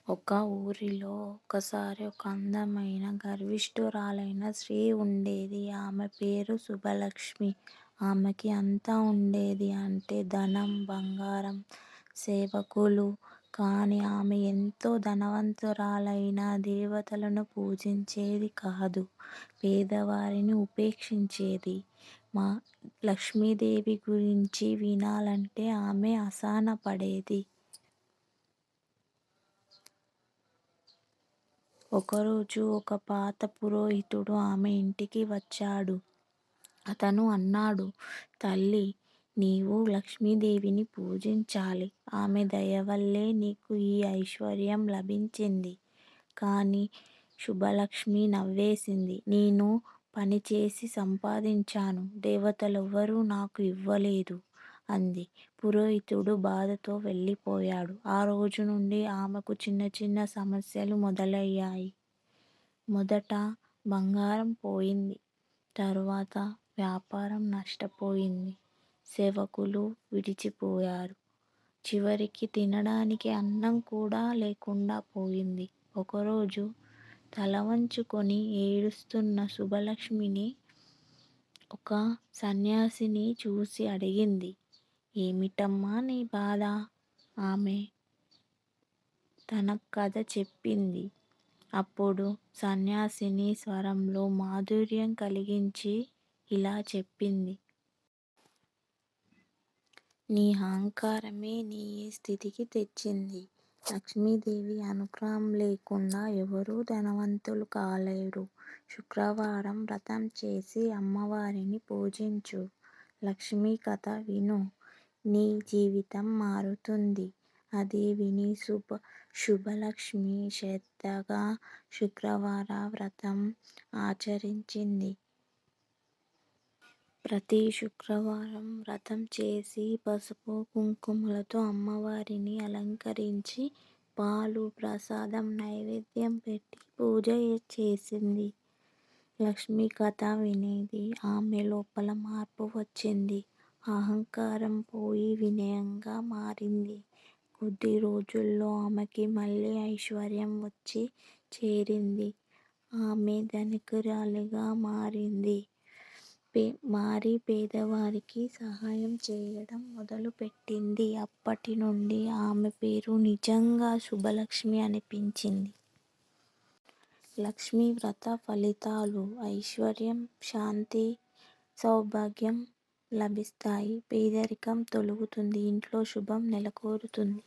ఒక ఊరిలో ఒకసారి ఒక అందమైన, గర్విష్ఠురాలైన స్త్రీ ఉండేది. ఆమె పేరు సుబ్బలక్ష్మి. ఆమెకి అంతా ఉండేది. అంటే ధనం, బంగారం, సేవకులు. కానీ ఆమె ఎంతో ధనవంతురాలైనా దేవతలను పూజించేది కాదు. పేదవారిని ఉపేక్షించేది. మా లక్ష్మీదేవి గురించి వినాలంటే ఆమె అసహనపడేది. ఒకరోజు ఒక పాత పురోహితుడు ఆమె ఇంటికి వచ్చాడు. అతను అన్నాడు, తల్లి, నీవు లక్ష్మీదేవిని పూజించాలి. ఆమె దయవల్లే నీకు ఈ ఐశ్వర్యం లభించింది. కానీ శుభలక్ష్మి నవ్వేసింది. నేను పనిచేసి సంపాదించాను. దేవతలెవ్వరూ నాకు ఇవ్వలేదు అంది. పురోహితుడు బాధతో వెళ్ళిపోయాడు. ఆ రోజు నుండి ఆమెకు చిన్న చిన్న సమస్యలు మొదలయ్యాయి. మొదట బంగారం పోయింది. తరువాత వ్యాపారం నష్టపోయింది. సేవకులు విడిచిపోయారు. చివరికి తినడానికి అన్నం కూడా లేకుండా పోయింది. ఒకరోజు తలవంచుకొని ఏడుస్తున్న సుబ్బలక్ష్మిని ఒక సన్యాసిని చూసి అడిగింది, ఏమిటమ్మా నీ బాధ? ఆమె తన కథ చెప్పింది. అప్పుడు సన్యాసిని స్వరంలో మాధుర్యం కలిగించి ఇలా చెప్పింది. నీ అహంకారమే నీ ఈ స్థితికి తెచ్చింది. లక్ష్మీదేవి అనుగ్రహం లేకుండా ఎవరూ ధనవంతులు కాలేరు. శుక్రవారం వ్రతం చేసి అమ్మవారిని పూజించు. లక్ష్మీ కథ విను. నీ జీవితం మారుతుంది. అది విని శుభలక్ష్మి శ్రద్ధగా శుక్రవార వ్రతం ఆచరించింది. ప్రతి శుక్రవారం వ్రతం చేసి పసుపు కుంకుమలతో అమ్మవారిని అలంకరించి పాలు ప్రసాదం నైవేద్యం పెట్టి పూజ చేసింది. లక్ష్మి కథ వినేది. ఆమె లోపల మార్పు వచ్చింది. అహంకారం పోయి వినయంగా మారింది. కొద్ది రోజుల్లో ఆమెకి మళ్ళీ ఐశ్వర్యం వచ్చి చేరింది. ఆమె ధనికురాలిగా మారి పేదవారికి సహాయం చేయడం మొదలుపెట్టింది. అప్పటి నుండి ఆమె పేరు నిజంగా శుభలక్ష్మి అనిపించింది. లక్ష్మీ వ్రత ఫలితాలు: ఐశ్వర్యం, శాంతి, సౌభాగ్యం లభిస్తాయి. పేదరికం తొలగుతుంది. ఇంట్లో శుభం నెలకొరుతుంది.